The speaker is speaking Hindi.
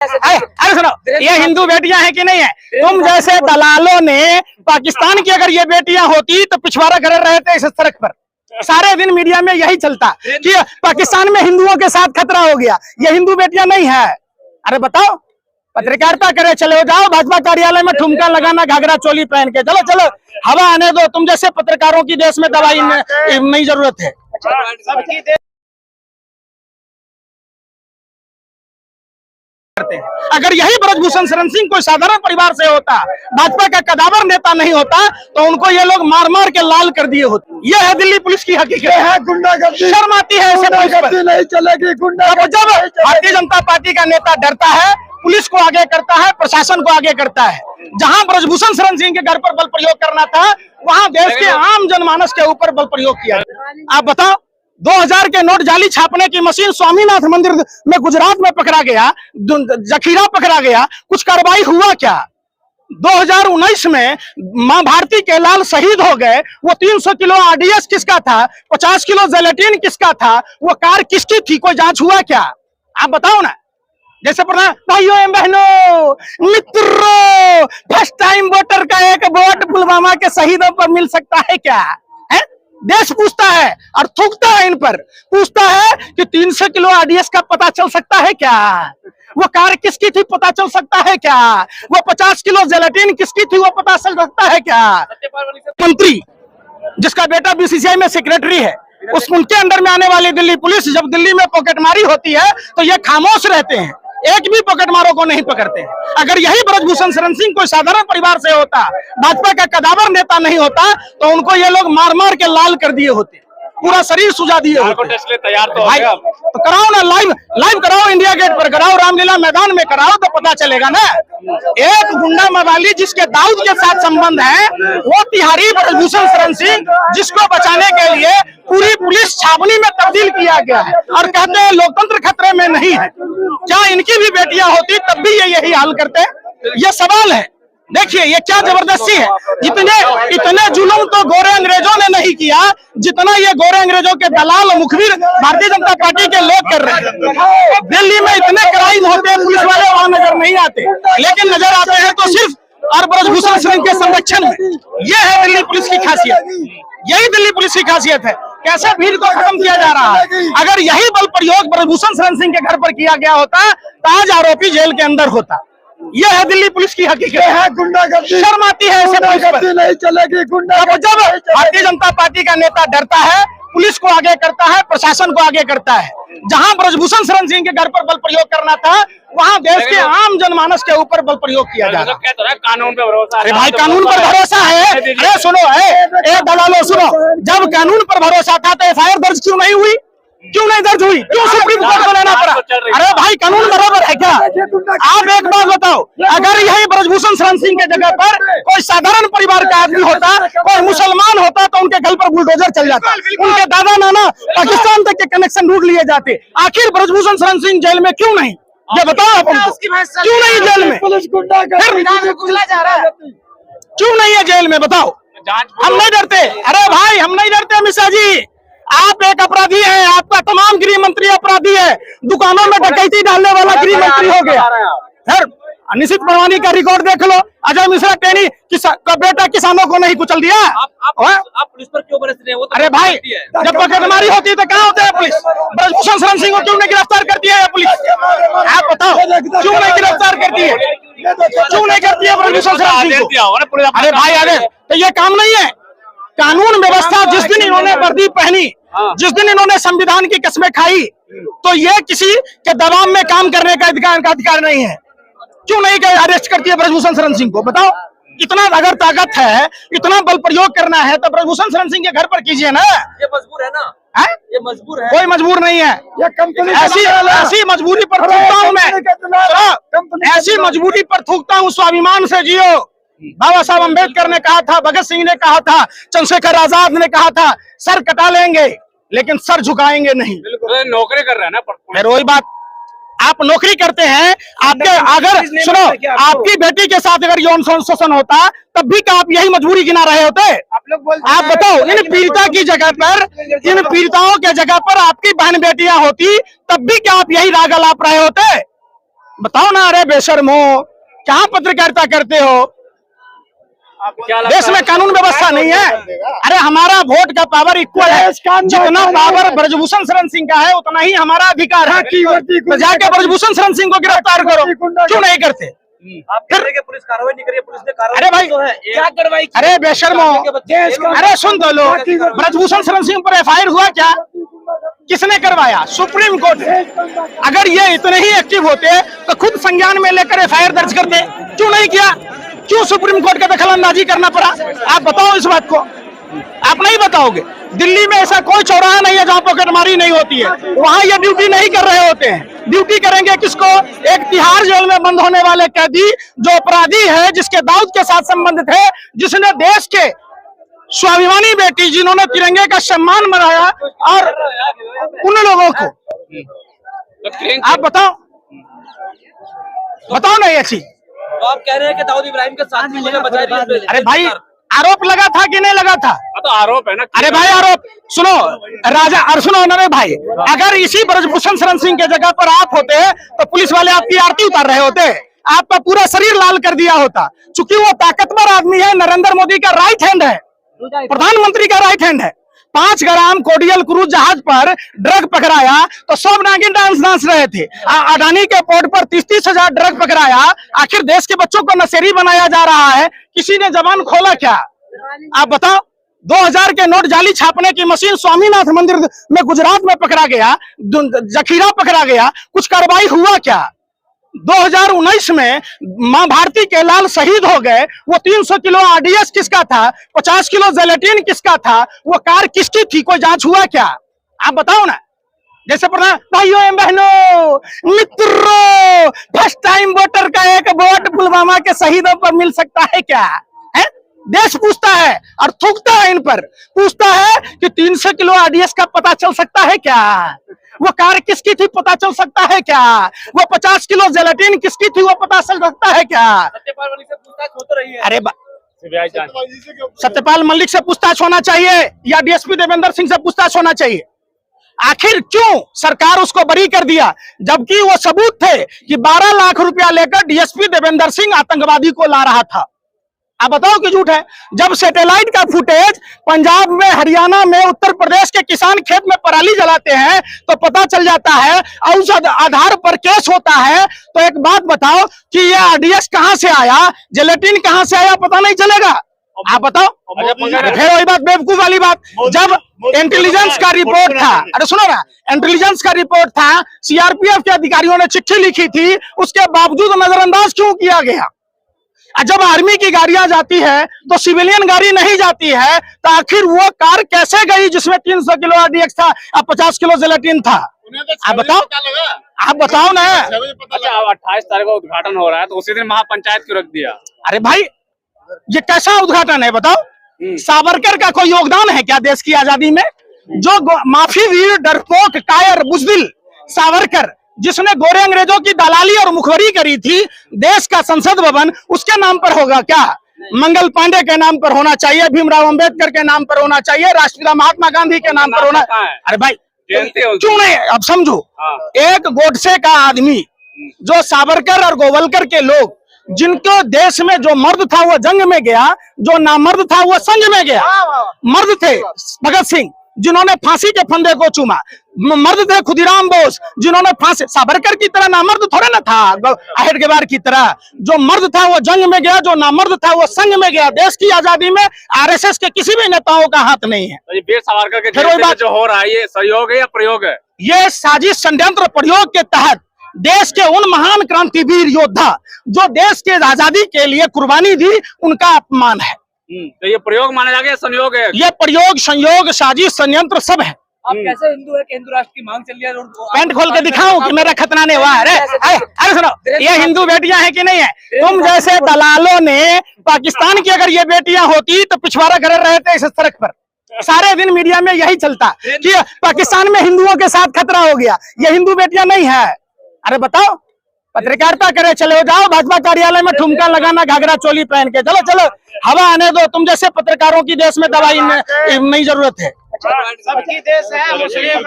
अरे सुनो, ये हिंदू बेटियां हैं कि नहीं है? तुम जैसे दलालों ने पाकिस्तान की अगर ये बेटियां होती तो पिछवाड़ा करे रहते इस सड़क पर। सारे दिन मीडिया में यही चलता कि पाकिस्तान में हिंदुओं के साथ खतरा हो गया, ये हिंदू बेटियां नहीं है। अरे बताओ, पत्रकारिता करे चले जाओ भाजपा कार्यालय में ठुमका लगाना घाघरा चोली पहन के, चलो चलो हवा आने दो। तुम जैसे पत्रकारों की देश में दवाई नहीं जरूरत है। अगर यही ब्रजभूषण शरण सिंह कोई साधारण परिवार से होता, भाजपा का कदावर नेता नहीं होता, तो उनको ये लोग मार मार के लाल कर दिए होते। ये है दिल्ली पुलिस की हकीकत है। गुंडागर्दी शर्म आती है ऐसे नहीं चलेगी। जब भारतीय जनता पार्टी का नेता डरता है, पुलिस को आगे करता है, प्रशासन को आगे करता है। जहां ब्रजभूषण शरण सिंह के घर पर बल प्रयोग करना था, वहां देश के आम जनमानस के ऊपर बल प्रयोग किया। आप बताओ, 2000 के नोट जाली छापने की मशीन स्वामीनाथ मंदिर में गुजरात में पकड़ा गया, जखीरा पकड़ा गया, कुछ कार्रवाई हुआ क्या? 2019 में मां भारती के लाल शहीद हो गए, वो 300 किलो आरडीएक्स किसका था, 50 किलो जेलेटिन किसका था, वो कार किसकी थी, कोई जांच हुआ क्या? आप बताओ ना। जैसे भाइयों एवं बहनों, मित्रों, फर्स्ट टाइम वोटर का एक वोट पुलवामा के शहीदों पर मिल सकता है क्या? है? देश पूछता है और थूकता है इन पर, पूछता है कि 300 किलो आरडीएक्स का पता चल सकता है क्या? वो कार किसकी थी पता चल सकता है क्या? वो 50 किलो जेलेटिन किसकी थी वो पता चल सकता है क्या? मंत्री जिसका बेटा बीसीसीआई में सेक्रेटरी है, उनके अंडर में आने वाली दिल्ली पुलिस जब दिल्ली में पॉकेटमारी होती है तो ये खामोश रहते हैं, एक भी पॉकेटमारों को नहीं पकड़ते हैं। अगर यही ब्रजभूषण शरण सिंह कोई साधारण परिवार से होता, भाजपा का कदावर नेता नहीं होता, तो उनको ये लोग मार मार के लाल कर दिए होते, पूरा शरीर सुझा दिए होते। तैयार तो कराओ ना, लाइव कराओ, इंडिया गेट पर कराओ, रामलीला मैदान में कराओ, तो पता चलेगा ना। एक गुंडा मवाली जिसके दाऊद के साथ संबंध है, वो तिहारी ब्रजभूषण शरण सिंह, जिसको बचाने के लिए पूरी पुलिस छावनी में तब्दील किया गया है, और कहते हैं लोकतंत्र खतरे में नहीं है। क्या इनकी भी बेटियां होती तब भी ये यही हाल करते? ये सवाल है। देखिए ये क्या जबरदस्ती है। इतने जुल्म तो गोरे अंग्रेजों ने नहीं किया जितना ये गोरे अंग्रेजों के दलाल मुखबिर भारतीय जनता पार्टी के लोग कर रहे हैं। दिल्ली में इतने क्राइम होते हैं, पुलिस वाले वहां नजर नहीं आते, लेकिन नजर आते हैं तो सिर्फ और ब्रजभूषण सिंह के संरक्षण में। ये है दिल्ली पुलिस की खासियत, यही दिल्ली पुलिस की खासियत है। कैसे भीड़ को खत्म किया जा रहा है। अगर यही बल प्रयोग ब्रजभूषण शरण सिंह के घर पर किया गया होता तो आज आरोपी जेल के अंदर होता। यह है दिल्ली पुलिस की हकीकत है। गुंडागर्दी शर्म आती है ऐसे नहीं चलेगी। जब भारतीय जनता पार्टी का नेता डरता है, पुलिस को आगे करता है, प्रशासन को आगे करता है। जहां ब्रजभूषण शरण सिंह के घर पर बल प्रयोग करना था, वहां देश के आम जनमानस के ऊपर बल प्रयोग किया जा रहा है। कानून पे भरोसा। अरे भाई कानून पर भरोसा है? अरे सुनो, दलालों सुनो, जब कानून पर भरोसा था तो एफआईआर दर्ज क्यों नहीं हुई? क्यों नहीं दर्ज हुई? क्यों सुप्रीम कोर्ट को लेना पड़ा? अरे भाई कानून बराबर है क्या? आप एक बात बताओ, अगर यही ब्रजभूषण शरण सिंह के जगह पर कोई साधारण परिवार का आदमी होता, कोई मुसलमान होता, तो उनके घर पर बुलडोजर चल जाता, उनके दादा नाना पाकिस्तान तक के कनेक्शन ढूंढ लिए जाते। आखिर ब्रजभूषण शरण सिंह जेल में क्यों नहीं? ये बताओ आप हमको, क्यों नहीं जेल में? क्यों नहीं है जेल में? बताओ। हम नहीं डरते। अरे भाई हम नहीं डरते मिश्रा जी, आप एक अपराधी हैं, आपका तमाम गृह मंत्री अपराधी है, दुकानों में डकैती डालने वाला गृह मंत्री हो गया। सर निशित परवानी का रिकॉर्ड देख लो, अजय मिश्रा टेनी का बेटा किसानों को नहीं कुचल दिया। आप पुलिस पर क्यों बरस रहे हैं? वो तो अरे भाई जब पॉकेटमारी होती है तो कहाँ होते हैं पुलिस? ब्रजभूषण शरण सिंह को क्यों नहीं गिरफ्तार करती है पुलिस? आप बताओ क्यों नहीं गिरफ्तार करती है? क्यों नहीं करती है ब्रजभूषण शरण सिंह को? अरे भाई अरे तो ये काम नहीं है। कानून व्यवस्था जिस दिन इन्होंने वर्दी पहनी, जिस दिन इन्होंने संविधान की कस्में खाई, तो ये किसी के दबाव में काम करने का अधिकार नहीं है। क्यों नहीं अरेस्ट करती है ब्रजभूषण शरण सिंह को? बताओ। इतना अगर ताकत है, इतना बल प्रयोग करना है तो ब्रजभूषण शरण सिंह के घर पर कीजिए ना। ये मजबूर है ना? है? ये मजबूर है? कोई मजबूर नहीं है। ऐसी मजबूरी पर थूकता हूँ मैं, ऐसी मजबूरी पर थूकता हूँ। स्वाभिमान से जियो। बाबा साहब अम्बेडकर ने कहा था, भगत सिंह ने कहा था, चंद्रशेखर आजाद ने कहा था, सर कटा लेंगे लेकिन सर झुकाएंगे नहीं। नौकरी कर रहे हैं ना। फिर वही बात, आप नौकरी करते हैं, आपके अगर सुनो आपकी बेटी के साथ अगर यौन शोषण होता तब भी क्या आप यही मजबूरी गिना रहे होते? आप बताओ, इन पीड़िता की जगह पर, इन पीड़िताओं के जगह पर आपकी बहन बेटियां होती तब भी क्या आप यही राग अलाप रहे होते? बताओ ना, अरे बेशर्मो, क्या पत्रकारिता करते हो? क्या लगता देश में है? कानून व्यवस्था नहीं है। अरे हमारा वोट का पावर इक्वल है, जितना पावर ब्रजभूषण शरण सिंह का है उतना ही हमारा अधिकार है। तो जाके ब्रजभूषण शरण सिंह को गिरफ्तार करो, क्यों नहीं करते? आप कह रहे हैं कि पुलिस कार्रवाई नहीं करी, पुलिस ने कार्रवाई अरे भाई, की तो है। क्या कार्रवाई की? अरे बेशर्मो, अरे सुन तो लो, ब्रजभूषण शरण सिंह पर एफआईआर हुआ क्या? किसने करवाया? सुप्रीम कोर्ट ने। अगर ये इतने ही एक्टिव होते तो खुद संज्ञान में लेकर एफआईआर दर्ज करते, क्यों नहीं किया? क्यों सुप्रीम कोर्ट का दखलंदाजी करना पड़ा? आप बताओ इस बात को, आप नहीं बताओगे? दिल्ली में ऐसा कोई चौराहा नहीं है जहां पॉकेटमारी नहीं होती है, वहां ये ड्यूटी नहीं कर रहे होते हैं। ड्यूटी करेंगे किसको? एक तिहाड़ जेल में बंद होने वाले कैदी, जो अपराधी है, जिसके दाऊद के साथ संबंधित है, जिसने देश के स्वाभिमानी बेटी, जिन्होंने तिरंगे का सम्मान मनाया, और उन लोगों को आप बताओ, बताओ ना ये चीज। तो आप कह रहे हैं कि दाऊद इब्राहिम के साथ ही वजह बचाई रही है। अरे भाई, आरोप लगा था कि नहीं लगा था? तो आरोप है ना। अरे भाई, आरोप सुनो राजा, और सुनो नरे भाई, अगर इसी ब्रजभूषण शरण सिंह के जगह पर आप होते तो पुलिस वाले आपकी आरती उतार रहे होते, आपका पूरा शरीर लाल कर दिया होता। चूंकि वो ताकतवर आदमी है, नरेंद्र मोदी का राइट हैंड है, प्रधानमंत्री का राइट हैंड है। 5 ग्राम कोडियल क्रूज जहाज पर ड्रग पकड़ाया तो सब नागिन डांस नाच रहे थे। अडानी के पोर्ट पर 30-30 हजार ड्रग पकड़ाया। आखिर देश के बच्चों को नशेड़ी बनाया जा रहा है, किसी ने जबान खोला क्या? आप बताओ। 2000 के नोट जाली छापने की मशीन स्वामीनाथ मंदिर में गुजरात में पकड़ा गया, जखीरा पकड़ा गया, कुछ कार्रवाई हुआ क्या? 2019 में मां भारती के लाल शहीद हो गए, वो 300 किलो आरडीएक्स किसका था? 50 किलो जेलेटिन किसका था? वो कार किसकी थी? कोई जांच हुआ क्या? आप बताओ ना। जैसे प्रधान, भाइयों एवं बहनों, मित्रों, फर्स्ट टाइम वोटर का एक वोट पुलवामा के शहीदों पर मिल सकता है क्या? है? देश पूछता है और थूकता है इन पर, पूछता है कि 300 किलो आरडीएक्स का पता चल सकता है क्या? वो कार किसकी थी पता चल सकता है क्या? वो 50 किलो जेलेटिन किसकी थी वो पता चल सकता है क्या? सत्यपाल मलिक से पूछताछ हो तो रही है। अरे सत्यपाल मलिक से पूछताछ होना चाहिए या डीएसपी देवेंद्र सिंह से पूछताछ होना चाहिए। आखिर क्यों सरकार उसको बरी कर दिया, जबकि वो सबूत थे कि 12 लाख रुपया लेकर डीएसपी देवेंद्र सिंह आतंकवादी को ला रहा था। आप बताओ कि झूठ है? जब सैटेलाइट का फुटेज पंजाब में, हरियाणा में, उत्तर प्रदेश के किसान खेत में पराली जलाते हैं तो पता चल जाता है और उस आधार पर केस होता है, तो एक बात बताओ कि ये आरडीएक्स कहां से आया, जेलेटिन कहां से आया, पता नहीं चलेगा? आप बताओ। फिर वही बात, बेवकूफ वाली बात, जब इंटेलिजेंस का रिपोर्ट था, अरे सुनो ना, इंटेलिजेंस का रिपोर्ट था, सीआरपीएफ के अधिकारियों ने चिट्ठी लिखी थी, उसके बावजूद नजरअंदाज क्यों किया गया? जब आर्मी की गाड़ियां जाती है तो सिविलियन गाड़ी नहीं जाती है, तो आखिर वो कार कैसे गई जिसमें 300 किलो आरडीएक्स था और 50 किलो जेलेटिन था? आप बताओ, आप बताओ ना। अच्छा, 28 तारीख को उद्घाटन हो रहा है, तो उसी दिन महापंचायत क्यों रख दिया? अरे भाई, ये कैसा उद्घाटन है बताओ? सावरकर का कोई योगदान है क्या देश की आजादी में? जो माफी वीर, डरपोक, कायर, बुजदिल सावरकर, जिसने गोरे अंग्रेजों की दलाली और मुखबरी करी थी, देश का संसद भवन उसके नाम पर होगा क्या? मंगल पांडे के नाम पर होना चाहिए, भीमराव अंबेडकर के नाम पर होना चाहिए, राष्ट्रपिता महात्मा गांधी के नाम पर होना। अरे भाई, क्यों नहीं? अब समझो, एक गोडसे का आदमी, जो सावरकर और गोवलकर के लोग, जिनको देश में जो मर्द था वो जंग में गया, जो नामर्द था वो संग में गया। मर्द थे भगत सिंह, जिन्होंने फांसी के फंदे को चूमा, मर्द थे खुदीराम बोस, जिन्होंने फांसी, सावरकर की तरह नामर्द थोड़े ना था, आहेर की तरह। जो मर्द था वो जंग में गया, जो नामर्द था वो संग में गया। देश की आजादी में आरएसएस के किसी भी नेताओं का हाथ नहीं है। तो वीर सावरकर के जो हो रहा है, ये सहयोग है या प्रयोग है? ये साजिश, षड्यंत्र, प्रयोग के तहत देश के उन महान क्रांतिवीर योद्धा जो देश के आजादी के लिए कुर्बानी दी, उनका अपमान है। तो ये प्रयोग माना जाएगा, संयोग है? ये प्रयोग, संयोग, साजिश, षड्यंत्र सब है। आप कैसे हिंदू है कि हिंदू राष्ट्र की मांग चल रही है? पैंट खोल के दिखाऊं कि मेरा खतना नहीं हुआ? अरे सुनो, ये हिंदू बेटियां हैं कि नहीं है? तुम जैसे दलालों ने पाकिस्तान की अगर ये बेटियां होती तो पिछवाड़ा करे रहे थे इस सड़क पर। सारे दिन मीडिया में यही चलता कि पाकिस्तान में हिंदुओं के साथ खतरा हो गया, ये हिंदू बेटियां नहीं है। अरे बताओ, पत्रकारिता करे चले जाओ भाजपा कार्यालय में ठुमका लगाना, घाघरा चोली पहन के, चलो चलो हवा आने दो। तुम जैसे पत्रकारों की देश में दवाई नहीं जरूरत है। सबकी देश है मुस्लिम